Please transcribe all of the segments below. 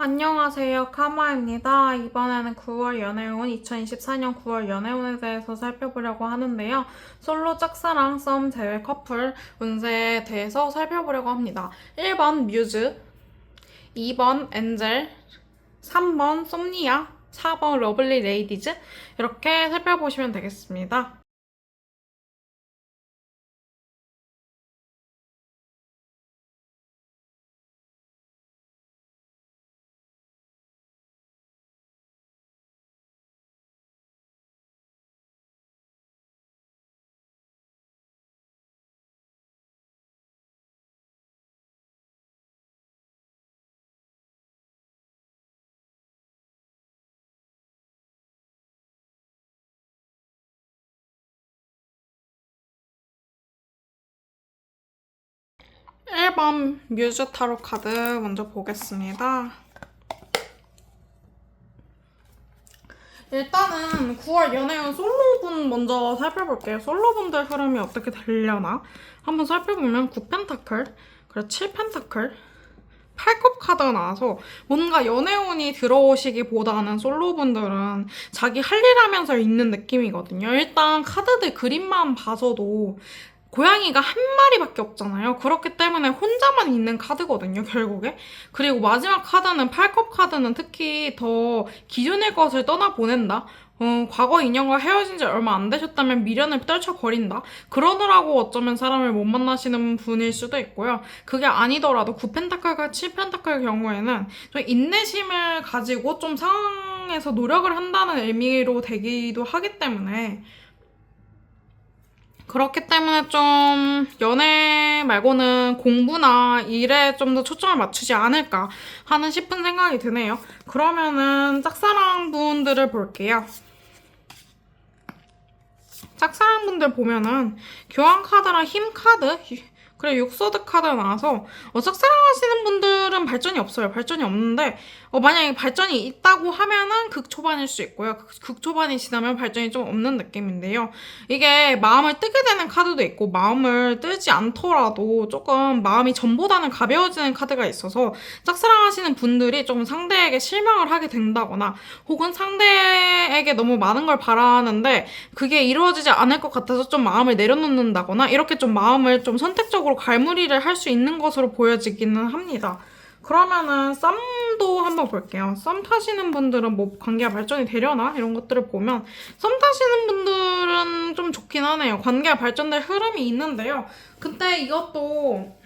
안녕하세요. 카마입니다. 이번에는 9월 연애운, 2024년 9월 연애운에 대해서 살펴보려고 하는데요. 솔로 짝사랑, 썸, 제외 커플 운세에 대해서 살펴보려고 합니다. 1번 뮤즈, 2번 엔젤, 3번 솜니아, 4번 러블리 레이디즈 이렇게 살펴보시면 되겠습니다. 1번 뮤즈 타로 카드 먼저 보겠습니다. 일단은 9월 연애운 솔로분 먼저 살펴볼게요. 솔로분들 흐름이 어떻게 되려나 한번 살펴보면 9펜타클, 그리고 7펜타클, 8컵 카드가 나와서 뭔가 연애운이 들어오시기보다는 솔로분들은 자기 할 일 하면서 있는 느낌이거든요. 일단 카드들 그림만 봐서도 고양이가 한 마리밖에 없잖아요. 그렇기 때문에 혼자만 있는 카드거든요, 결국에. 그리고 마지막 카드는 8컵 카드는 특히 더 기존의 것을 떠나보낸다. 과거 인연과 헤어진 지 얼마 안 되셨다면 미련을 떨쳐버린다. 그러느라고 어쩌면 사람을 못 만나시는 분일 수도 있고요. 그게 아니더라도 9펜타클과 7펜타클 경우에는 좀 인내심을 가지고 좀 상황에서 노력을 한다는 의미로 되기도 하기 때문에 그렇기 때문에 좀 연애 말고는 공부나 일에 좀 더 초점을 맞추지 않을까 하는 싶은 생각이 드네요. 그러면은 짝사랑 분들을 볼게요. 짝사랑 분들 보면은 교환 카드랑 힘 카드, 그리고 육소드 카드가 나와서 짝사랑 하시는 분들은 발전이 없어요. 발전이 없는데 만약에 발전이 있다고 하면은 극초반일 수 있고요. 극초반이 지나면 발전이 좀 없는 느낌인데요. 이게 마음을 뜨게 되는 카드도 있고 마음을 뜨지 않더라도 조금 마음이 전보다는 가벼워지는 카드가 있어서 짝사랑 하시는 분들이 조금 상대에게 실망을 하게 된다거나 혹은 상대에게 너무 많은 걸 바라는데 그게 이루어지지 않을 것 같아서 좀 마음을 내려놓는다거나 이렇게 좀 마음을 좀 선택적으로 갈무리를 할 수 있는 것으로 보여지기는 합니다. 그러면은 썸도 한번 볼게요. 썸 타시는 분들은 뭐 관계가 발전이 되려나? 이런 것들을 보면 썸 타시는 분들은 좀 좋긴 하네요. 관계가 발전될 흐름이 있는데요. 근데 이것도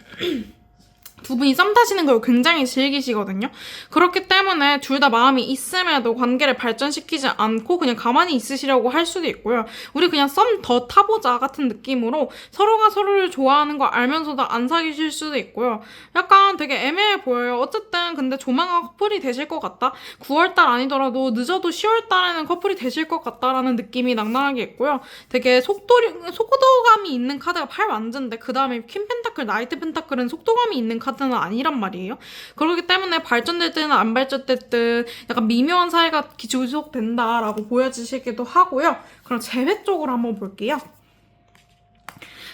두 분이 썸 타시는 걸 굉장히 즐기시거든요. 그렇기 때문에 둘 다 마음이 있음에도 관계를 발전시키지 않고 그냥 가만히 있으시려고 할 수도 있고요. 우리 그냥 썸 더 타보자 같은 느낌으로 서로가 서로를 좋아하는 걸 알면서도 안 사귀실 수도 있고요. 약간 되게 애매해 보여요. 어쨌든 근데 조만간 커플이 되실 것 같다. 9월달 아니더라도 늦어도 10월달에는 커플이 되실 것 같다라는 느낌이 낭낭하게 있고요. 되게 속도감이 있는 카드가 8완전데 그 다음에 퀸 펜타클, 나이트 펜타클은 속도감이 있는 카드는 아니란 말이에요. 그렇기 때문에 발전될 때는 안 발전될 때 약간 미묘한 사이가 지속된다라고 보여지시기도 하고요. 그럼 제외 쪽으로 한번 볼게요.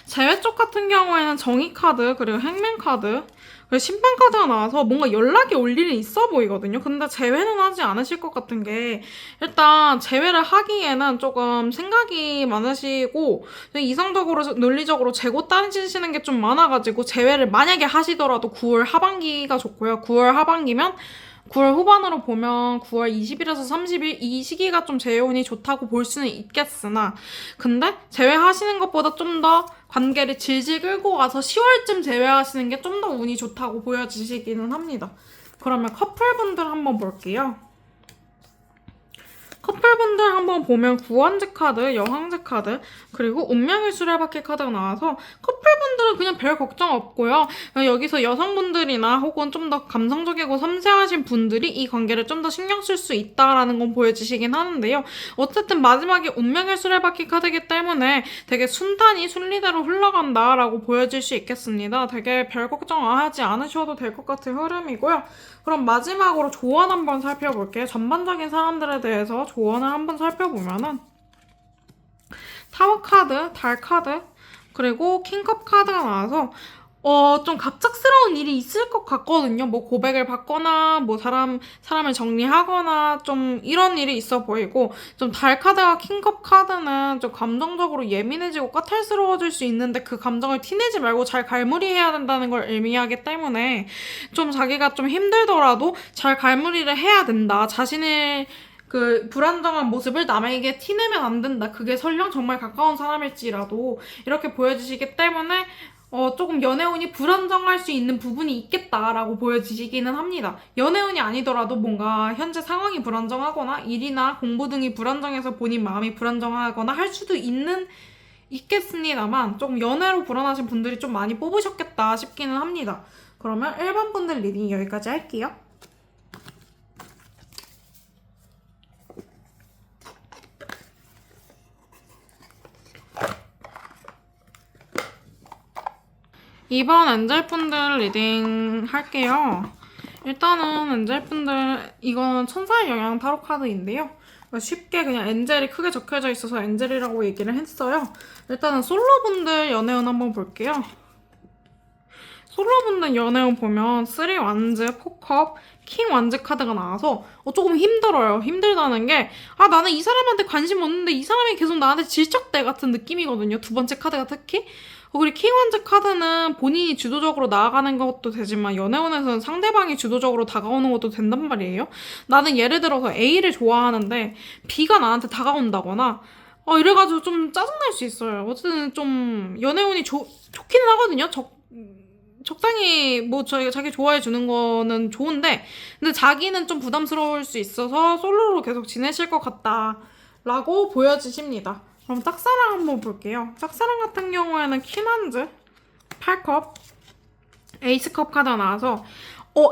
제외 쪽 같은 경우에는 정의 카드, 그리고 행맨 카드, 그리고 심판 카드가 나와서 뭔가 연락이 올 일이 있어 보이거든요. 근데 제외는 하지 않으실 것 같은 게 일단 제외를 하기에는 조금 생각이 많으시고 이성적으로 논리적으로 재고 따지시는 게 좀 많아가지고 제외를 만약에 하시더라도 9월 하반기가 좋고요. 9월 하반기면 9월 후반으로 보면 9월 20일에서 30일 이 시기가 좀 재혼이 좋다고 볼 수는 있겠으나 근데 제외하시는 것보다 좀 더 관계를 질질 끌고 가서 10월쯤 제외하시는 게 좀 더 운이 좋다고 보여지시기는 합니다. 그러면 커플분들 한번 볼게요. 커플분들 한번 보면 구원제 카드, 여왕제 카드, 그리고 운명의 수레바퀴 카드가 나와서 커플분들은 그냥 별 걱정 없고요. 여기서 여성분들이나 혹은 좀 더 감성적이고 섬세하신 분들이 이 관계를 좀 더 신경 쓸 수 있다라는 건 보여지시긴 하는데요. 어쨌든 마지막에 운명의 수레바퀴 카드이기 때문에 되게 순탄히 순리대로 흘러간다라고 보여질 수 있겠습니다. 되게 별 걱정하지 않으셔도 될 것 같은 흐름이고요. 그럼 마지막으로 조언 한번 살펴볼게요. 전반적인 사람들에 대해서 조언을 한번 살펴보면은 타워 카드, 달 카드, 그리고 킹컵 카드가 나와서 좀 갑작스러운 일이 있을 것 같거든요. 뭐 고백을 받거나, 뭐 사람을 정리하거나, 좀 이런 일이 있어 보이고, 좀 달 카드가 킹컵 카드는 좀 감정적으로 예민해지고 까탈스러워질 수 있는데 그 감정을 티내지 말고 잘 갈무리해야 된다는 걸 의미하기 때문에 좀 자기가 좀 힘들더라도 잘 갈무리를 해야 된다. 자신의 그 불안정한 모습을 남에게 티내면 안 된다. 그게 설령 정말 가까운 사람일지라도 이렇게 보여지시기 때문에 조금 연애운이 불안정할 수 있는 부분이 있겠다라고 보여지시기는 합니다. 연애운이 아니더라도 뭔가 현재 상황이 불안정하거나 일이나 공부 등이 불안정해서 본인 마음이 불안정하거나 할 수도 있겠습니다만 조금 연애로 불안하신 분들이 좀 많이 뽑으셨겠다 싶기는 합니다. 그러면 1번 분들 리딩 여기까지 할게요. 2번 엔젤분들 리딩 할게요. 일단은 엔젤분들, 이건 천사의 영향 타로 카드인데요. 쉽게 그냥 엔젤이 크게 적혀져 있어서 엔젤이라고 얘기를 했어요. 일단은 솔로분들 연애운 한번 볼게요. 솔로분들 연애운 보면 3 완즈, 포컵, 킹 완즈 카드가 나와서 조금 힘들어요. 힘들다는 게 나는 이 사람한테 관심 없는데 이 사람이 계속 나한테 질척대 같은 느낌이거든요. 두 번째 카드가 특히. 그리고 킹 완즈 카드는 본인이 주도적으로 나아가는 것도 되지만 연애운에서는 상대방이 주도적으로 다가오는 것도 된단 말이에요. 나는 예를 들어서 A를 좋아하는데 B가 나한테 다가온다거나 이래가지고 좀 짜증날 수 있어요. 어쨌든 좀 연애운이 좋기는 하거든요. 적당히 뭐 자기 좋아해 주는 거는 좋은데 근데 자기는 좀 부담스러울 수 있어서 솔로로 계속 지내실 것 같다라고 보여지십니다. 그럼 짝사랑 한번 볼게요. 짝사랑 같은 경우에는 퀸한즈, 8컵, 에이스컵 카드가 나와서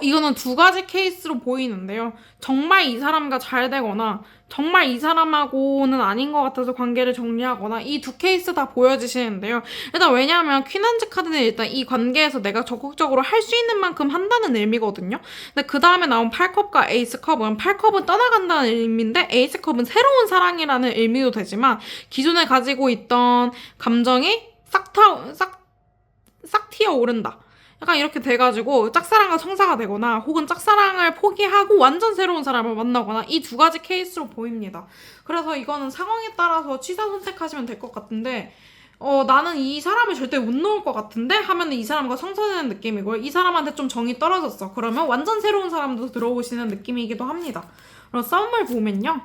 이거는 두 가지 케이스로 보이는데요. 정말 이 사람과 잘 되거나 정말 이 사람하고는 아닌 것 같아서 관계를 정리하거나 이 두 케이스 다 보여지시는데요. 일단 왜냐하면 퀸한즈 카드는 일단 이 관계에서 내가 적극적으로 할 수 있는 만큼 한다는 의미거든요. 근데 그 다음에 나온 8컵과 에이스컵은 8컵은 떠나간다는 의미인데 에이스컵은 새로운 사랑이라는 의미도 되지만 기존에 가지고 있던 감정이 싹 튀어 오른다. 약간 이렇게 돼가지고 짝사랑과 청사가 되거나 혹은 짝사랑을 포기하고 완전 새로운 사람을 만나거나 이 두 가지 케이스로 보입니다. 그래서 이거는 상황에 따라서 취사 선택하시면 될 것 같은데 나는 이 사람을 절대 못 놓을 것 같은데 하면 이 사람과 성사되는 느낌이고요. 이 사람한테 좀 정이 떨어졌어. 그러면 완전 새로운 사람도 들어오시는 느낌이기도 합니다. 그럼 썸을 보면요.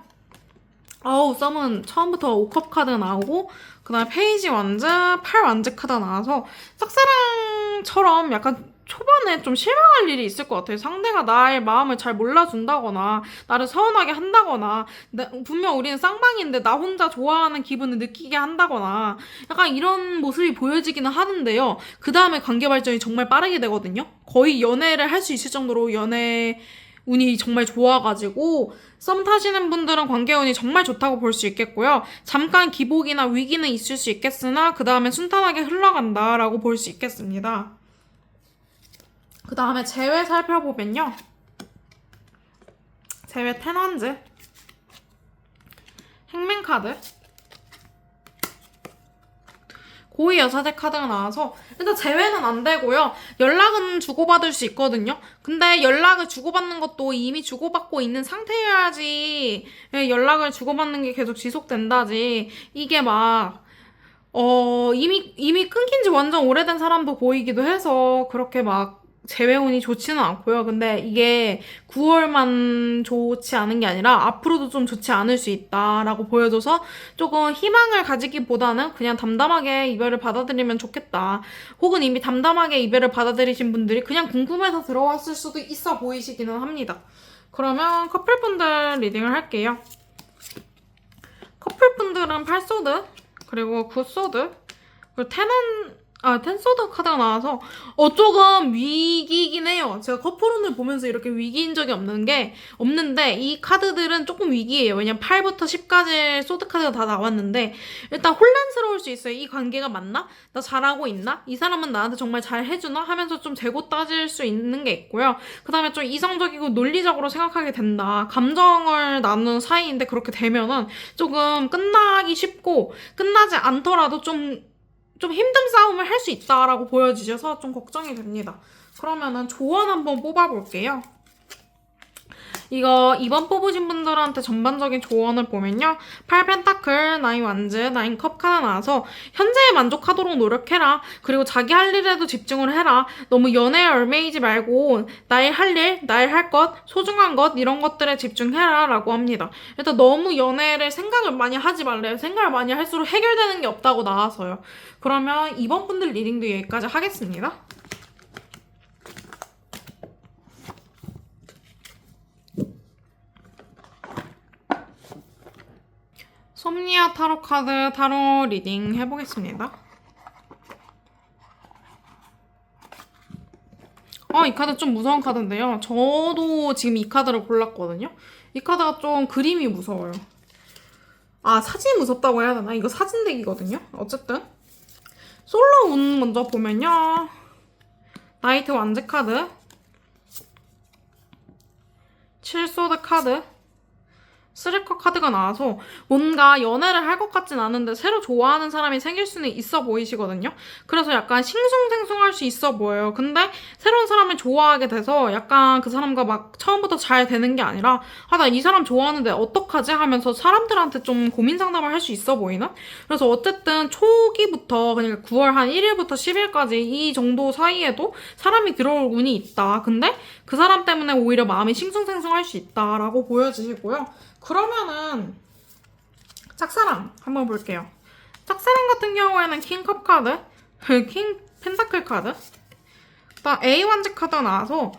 썸은 처음부터 5컵 카드 나오고 그다음에 페이지 완즈, 8 완즈 카드가 나와서 짝사랑처럼 약간 초반에 좀 실망할 일이 있을 것 같아요. 상대가 나의 마음을 잘 몰라준다거나 나를 서운하게 한다거나 분명 우리는 쌍방인데 나 혼자 좋아하는 기분을 느끼게 한다거나 약간 이런 모습이 보여지기는 하는데요. 그 다음에 관계 발전이 정말 빠르게 되거든요. 거의 연애를 할 수 있을 정도로 연애 운이 정말 좋아가지고 썸 타시는 분들은 관계운이 정말 좋다고 볼 수 있겠고요. 잠깐 기복이나 위기는 있을 수 있겠으나 그 다음에 순탄하게 흘러간다라고 볼 수 있겠습니다. 그 다음에 재회 살펴보면요. 재회 텐한즈, 행맨카드, 고위 여사제 카드가 나와서 일단 재회는 안 되고요. 연락은 주고받을 수 있거든요. 근데 연락을 주고받는 것도 이미 주고받고 있는 상태여야지 연락을 주고받는 게 계속 지속된다지. 이게 막 이미 끊긴 지 완전 오래된 사람도 보이기도 해서 그렇게 막 재회운이 좋지는 않고요. 근데 이게 9월만 좋지 않은 게 아니라 앞으로도 좀 좋지 않을 수 있다라고 보여줘서 조금 희망을 가지기보다는 그냥 담담하게 이별을 받아들이면 좋겠다. 혹은 이미 담담하게 이별을 받아들이신 분들이 그냥 궁금해서 들어왔을 수도 있어 보이시기는 합니다. 그러면 커플분들 리딩을 할게요. 커플분들은 8소드, 그리고 9소드, 그리고 텐소드 카드가 나와서 조금 위기이긴 해요. 제가 커플운을 보면서 이렇게 위기인 적이 없는데 이 카드들은 조금 위기예요. 왜냐면 8부터 10까지 소드 카드가 다 나왔는데 일단 혼란스러울 수 있어요. 이 관계가 맞나? 나 잘하고 있나? 이 사람은 나한테 정말 잘 해주나? 하면서 좀 재고 따질 수 있는 게 있고요. 그 다음에 좀 이성적이고 논리적으로 생각하게 된다. 감정을 나누는 사이인데 그렇게 되면은 조금 끝나기 쉽고 끝나지 않더라도 좀 좀 힘든 싸움을 할 수 있다라고 보여지셔서 좀 걱정이 됩니다. 그러면은 조언 한번 뽑아볼게요. 이거 이번 뽑으신 분들한테 전반적인 조언을 보면요. 8펜타클, 9 완즈, 9 컵 카드 나와서 현재에 만족하도록 노력해라. 그리고 자기 할 일에도 집중을 해라. 너무 연애에 얽매이지 말고 나의 할 일, 나의 할 것, 소중한 것 이런 것들에 집중해라 라고 합니다. 일단 너무 연애를 생각을 많이 하지 말래요. 생각을 많이 할수록 해결되는 게 없다고 나와서요. 그러면 이번 분들 리딩도 여기까지 하겠습니다. 솜니아 타로 카드 타로 리딩 해보겠습니다. 이 카드 좀 무서운 카드인데요. 저도 지금 이 카드를 골랐거든요. 이 카드가 좀 그림이 무서워요. 사진이 무섭다고 해야 되나? 이거 사진덱이거든요. 어쨌든 솔로 운 먼저 보면요. 나이트 완즈 카드, 7소드 카드, 쓰리컵 카드가 나와서 뭔가 연애를 할 것 같진 않은데 새로 좋아하는 사람이 생길 수는 있어 보이시거든요. 그래서 약간 싱숭생숭할 수 있어 보여요. 근데 새로운 사람을 좋아하게 돼서 약간 그 사람과 막 처음부터 잘 되는 게 아니라 나 이 사람 좋아하는데 어떡하지 하면서 사람들한테 좀 고민 상담을 할 수 있어 보이는? 그래서 어쨌든 초기부터 그러니까 9월 한 1일부터 10일까지 이 정도 사이에도 사람이 들어올 운이 있다. 근데 그 사람 때문에 오히려 마음이 싱숭생숭할 수 있다라고 보여지시고요. 그러면은 짝사랑 한번 볼게요. 짝사랑 같은 경우에는 킹컵 카드, 킹 펜타클 카드, 그다음 A 완즈 카드가 나와서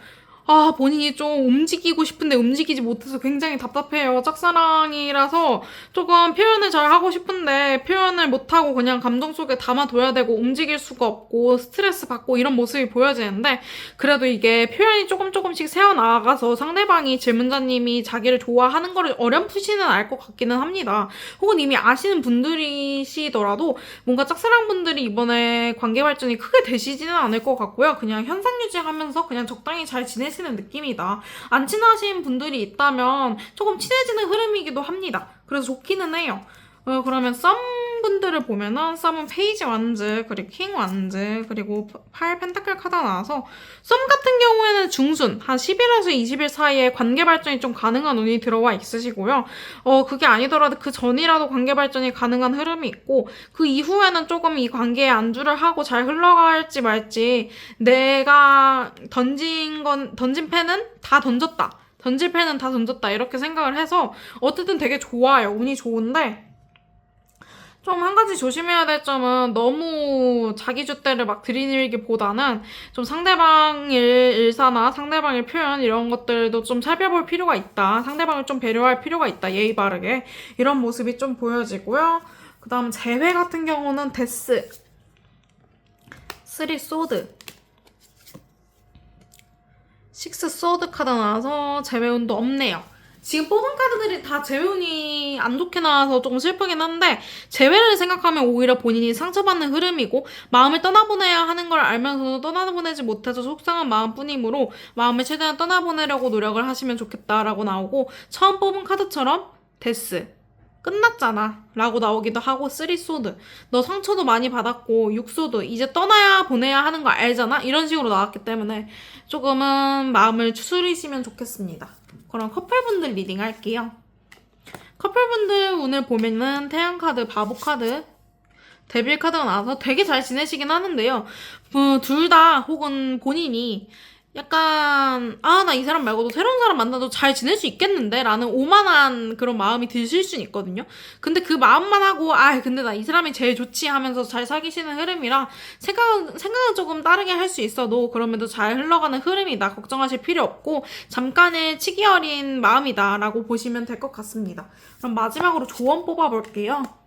본인이 좀 움직이고 싶은데 움직이지 못해서 굉장히 답답해요. 짝사랑이라서 조금 표현을 잘 하고 싶은데 표현을 못하고 그냥 감정 속에 담아둬야 되고 움직일 수가 없고 스트레스 받고 이런 모습이 보여지는데 그래도 이게 표현이 조금씩 새어나가서 상대방이 질문자님이 자기를 좋아하는 거를 어렴풋이는 알 것 같기는 합니다. 혹은 이미 아시는 분들이시더라도 뭔가 짝사랑 분들이 이번에 관계 발전이 크게 되시지는 않을 것 같고요. 그냥 현상 유지하면서 그냥 적당히 잘 지내시는 느낌이다. 안 친하신 분들이 있다면 조금 친해지는 흐름이기도 합니다. 그래서 좋기는 해요. 그러면 썸 분들을 보면은 썸은 페이지 완즈, 그리고 킹 완즈, 그리고 8 펜타클 카드가 나와서 썸 같은 경우에는 중순, 한 10일에서 20일 사이에 관계 발전이 좀 가능한 운이 들어와 있으시고요. 그게 아니더라도 그 전이라도 관계 발전이 가능한 흐름이 있고 그 이후에는 조금 이 관계에 안주를 하고 잘 흘러갈지 말지 내가 던진 펜은 다 던졌다. 던질 펜은 다 던졌다. 이렇게 생각을 해서 어쨌든 되게 좋아요. 운이 좋은데 좀 한 가지 조심해야 될 점은 너무 자기 줏대를 막 들이밀기보다는 좀 상대방의 일사나 상대방의 표현 이런 것들도 좀 살펴볼 필요가 있다. 상대방을 좀 배려할 필요가 있다. 예의 바르게. 이런 모습이 좀 보여지고요. 그 다음 재회 같은 경우는 데스, 3 소드, 6 소드 카드 나와서 재회운도 없네요. 지금 뽑은 카드들이 다 재회운이 안 좋게 나와서 조금 슬프긴 한데 재회를 생각하면 오히려 본인이 상처받는 흐름이고 마음을 떠나보내야 하는 걸 알면서도 떠나보내지 못해서 속상한 마음뿐이므로 마음을 최대한 떠나보내려고 노력을 하시면 좋겠다라고 나오고 처음 뽑은 카드처럼 데스 끝났잖아 라고 나오기도 하고 3 소드 너 상처도 많이 받았고 6 소드 이제 떠나야 보내야 하는 거 알잖아 이런 식으로 나왔기 때문에 조금은 마음을 추스리시면 좋겠습니다. 그럼 커플분들 리딩 할게요. 커플분들 오늘 보면은 태양카드, 바보카드, 데빌 카드가 나와서 되게 잘 지내시긴 하는데요. 둘 다 혹은 본인이 약간 나 이 사람 말고도 새로운 사람 만나도 잘 지낼 수 있겠는데? 라는 오만한 그런 마음이 드실 수는 있거든요. 근데 그 마음만 하고 근데 나 이 사람이 제일 좋지 하면서 잘 사귀시는 흐름이라 생각은 조금 다르게 할 수 있어도 그럼에도 잘 흘러가는 흐름이다. 걱정하실 필요 없고 잠깐의 치기 어린 마음이다 라고 보시면 될 것 같습니다. 그럼 마지막으로 조언 뽑아볼게요.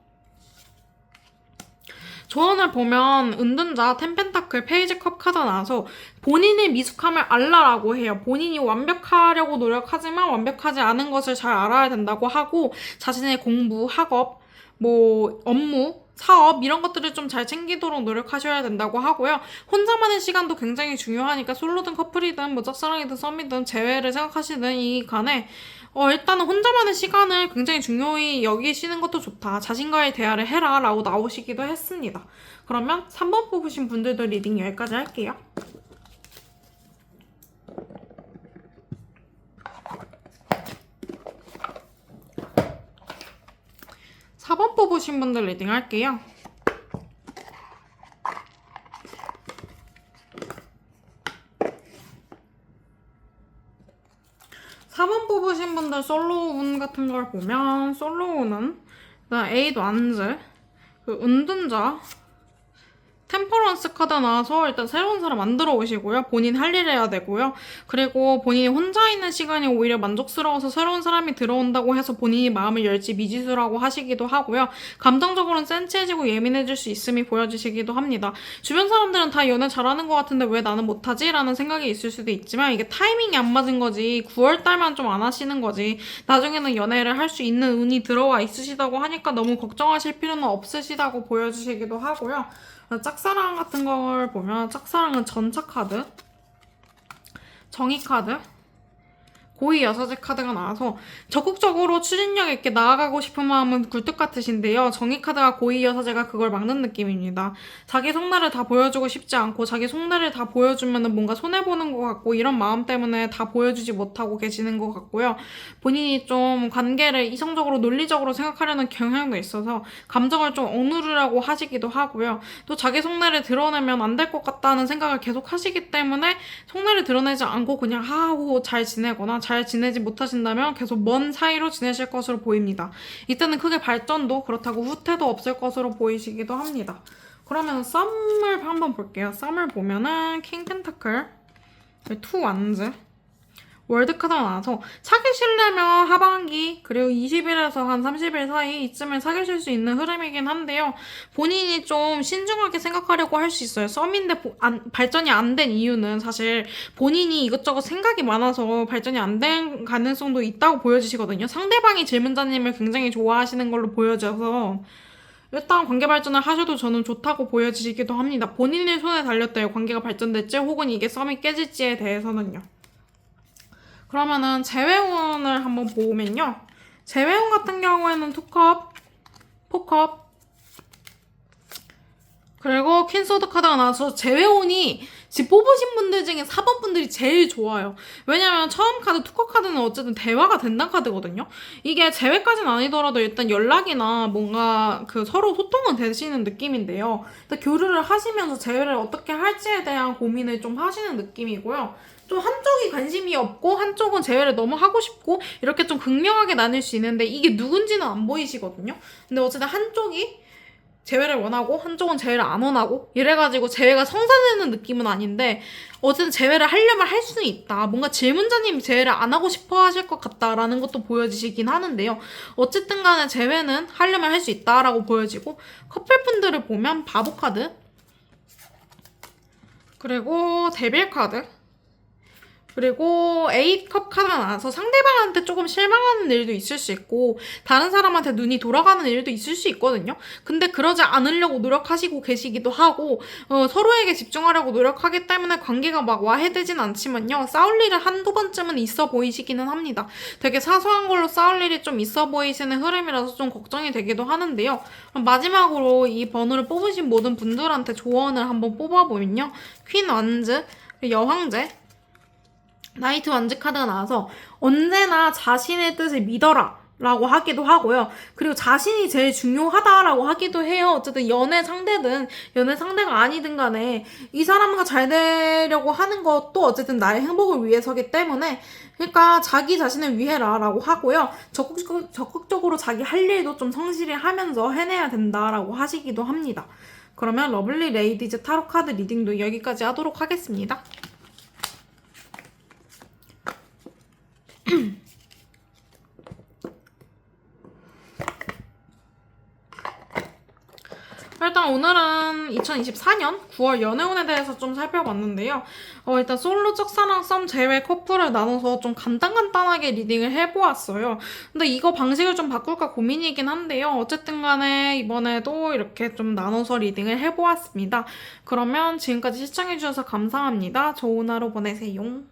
조언을 보면 은둔자, 템펜타클, 페이지 컵 카드 나와서 본인의 미숙함을 알라라고 해요. 본인이 완벽하려고 노력하지만 완벽하지 않은 것을 잘 알아야 된다고 하고 자신의 공부, 학업, 업무, 사업 이런 것들을 좀 잘 챙기도록 노력하셔야 된다고 하고요. 혼자만의 시간도 굉장히 중요하니까 솔로든 커플이든 짝사랑이든 썸이든 재회를 생각하시든 이 간에 일단은 혼자만의 시간을 굉장히 중요히 여기시는 것도 좋다. 자신과의 대화를 해라 라고 나오시기도 했습니다. 그러면 3번 뽑으신 분들도 리딩 여기까지 할게요. 4번 뽑으신 분들 리딩 할게요. 4번 뽑으신 분들 솔로운 같은 걸 보면 솔로운은 일단 에이드 완즈, 은둔자, 템퍼런스 카드 나와서 일단 새로운 사람 안 들어오시고요. 본인 할 일 해야 되고요. 그리고 본인이 혼자 있는 시간이 오히려 만족스러워서 새로운 사람이 들어온다고 해서 본인이 마음을 열지 미지수라고 하시기도 하고요. 감정적으로는 센치해지고 예민해질 수 있음이 보여지시기도 합니다. 주변 사람들은 다 연애 잘하는 것 같은데 왜 나는 못하지? 라는 생각이 있을 수도 있지만 이게 타이밍이 안 맞은 거지 9월달만 좀 안 하시는 거지 나중에는 연애를 할 수 있는 운이 들어와 있으시다고 하니까 너무 걱정하실 필요는 없으시다고 보여주시기도 하고요. 짝사랑 같은 걸 보면 짝사랑은 전차 카드, 정의 카드, 고위 여사제 카드가 나와서 적극적으로 추진력 있게 나아가고 싶은 마음은 굴뚝 같으신데요. 정의 카드가 고위 여사제가 그걸 막는 느낌입니다. 자기 속내를 다 보여주고 싶지 않고 자기 속내를 다 보여주면 뭔가 손해보는 것 같고 이런 마음 때문에 다 보여주지 못하고 계시는 것 같고요. 본인이 좀 관계를 이성적으로 논리적으로 생각하려는 경향도 있어서 감정을 좀 억누르라고 하시기도 하고요. 또 자기 속내를 드러내면 안 될 것 같다는 생각을 계속 하시기 때문에 속내를 드러내지 않고 그냥 하고 잘 지내거나 잘 지내지 못하신다면 계속 먼 사이로 지내실 것으로 보입니다. 이때는 크게 발전도 그렇다고 후퇴도 없을 것으로 보이시기도 합니다. 그러면 썸을 한번 볼게요. 썸을 보면은 킹 펜타클, 투 완즈, 월드카드가 나와서 사귀시려면 하반기 그리고 20일에서 한 30일 사이 이쯤에 사귀실 수 있는 흐름이긴 한데요. 본인이 좀 신중하게 생각하려고 할 수 있어요. 썸인데 발전이 안 된 이유는 사실 본인이 이것저것 생각이 많아서 발전이 안 된 가능성도 있다고 보여지시거든요. 상대방이 질문자님을 굉장히 좋아하시는 걸로 보여져서 일단 관계 발전을 하셔도 저는 좋다고 보여지기도 합니다. 본인의 손에 달렸대요. 관계가 발전될지 혹은 이게 썸이 깨질지에 대해서는요. 그러면은 재회운을 한번 보면요. 재회운 같은 경우에는 투컵, 포컵, 그리고 퀸소드 카드가 나와서 재회운이 지금 뽑으신 분들 중에 4번 분들이 제일 좋아요. 왜냐면 처음 카드 투컵 카드는 어쨌든 대화가 된다는 카드거든요. 이게 재회까지는 아니더라도 일단 연락이나 뭔가 서로 소통은 되시는 느낌인데요. 일단 교류를 하시면서 재회를 어떻게 할지에 대한 고민을 좀 하시는 느낌이고요. 좀 한쪽이 관심이 없고 한쪽은 재회를 너무 하고 싶고 이렇게 좀 극명하게 나뉠 수 있는데 이게 누군지는 안 보이시거든요. 근데 어쨌든 한쪽이 재회를 원하고 한쪽은 재회를 안 원하고 이래가지고 재회가 성사되는 느낌은 아닌데 어쨌든 재회를 하려면 할 수는 있다. 뭔가 질문자님이 재회를 안 하고 싶어 하실 것 같다라는 것도 보여지시긴 하는데요. 어쨌든 간에 재회는 하려면 할 수 있다라고 보여지고 커플분들을 보면 바보 카드 그리고 데빌 카드 그리고 A컵 카드가 나와서 상대방한테 조금 실망하는 일도 있을 수 있고 다른 사람한테 눈이 돌아가는 일도 있을 수 있거든요. 근데 그러지 않으려고 노력하시고 계시기도 하고 서로에게 집중하려고 노력하기 때문에 관계가 막 와해되진 않지만요. 싸울 일은 한두 번쯤은 있어 보이시기는 합니다. 되게 사소한 걸로 싸울 일이 좀 있어 보이시는 흐름이라서 좀 걱정이 되기도 하는데요. 마지막으로 이 번호를 뽑으신 모든 분들한테 조언을 한번 뽑아보면요. 퀸 완즈, 여황제, 나이트 완즈 카드가 나와서 언제나 자신의 뜻을 믿어라 라고 하기도 하고요. 그리고 자신이 제일 중요하다라고 하기도 해요. 어쨌든 연애 상대든 연애 상대가 아니든 간에 이 사람과 잘 되려고 하는 것도 어쨌든 나의 행복을 위해서기 때문에 그러니까 자기 자신을 위해라 라고 하고요. 적극적으로 자기 할 일도 좀 성실히 하면서 해내야 된다라고 하시기도 합니다. 그러면 러블리 레이디즈 타로 카드 리딩도 여기까지 하도록 하겠습니다. 일단 오늘은 2024년 9월 연애운에 대해서 좀 살펴봤는데요. 일단 솔로 짝사랑 썸 제외 커플을 나눠서 좀 간단하게 리딩을 해보았어요. 근데 이거 방식을 좀 바꿀까 고민이긴 한데요. 어쨌든 간에 이번에도 이렇게 좀 나눠서 리딩을 해보았습니다. 그러면 지금까지 시청해주셔서 감사합니다. 좋은 하루 보내세요.